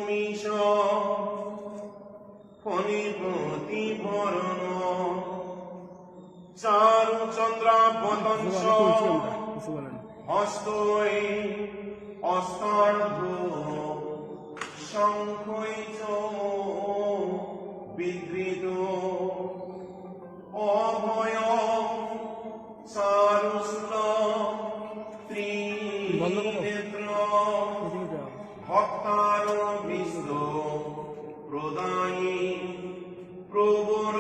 মিশ ফণিপতি ভরণ চারু চন্দ্রা বদংশ হস্তই অস্তার্ধ শঙ্খৈচ বিধৃত অভয় চারুশূল ত্রিনেত্র ভক্তার বিষ্ণ প্রদায়ী প্রবর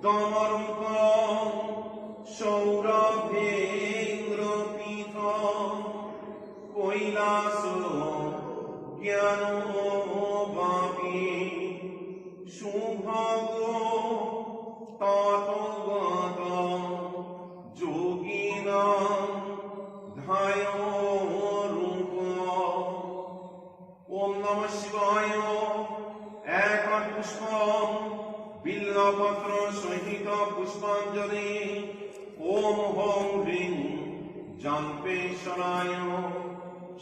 দমর্ক সৌরভেন্দ্রপীঠ কৈলাস জ্ঞান বাপী শুভগ তৎগত যোগিনা ধায় রূপ। ওম নমঃ শিবায়। এক পুষ্প বিল্লপত্র সহিত পুষ্পাঞ্জলি। ওম হং হ্রিং জম্পেশ্বরায়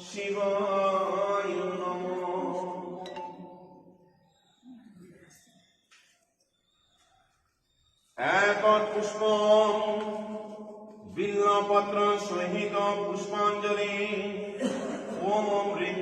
শিবায় নমঃ। এক পুষ্প বিল্লপত্র সহিত পুষ্পাঞ্জলি। ওম হ্রিং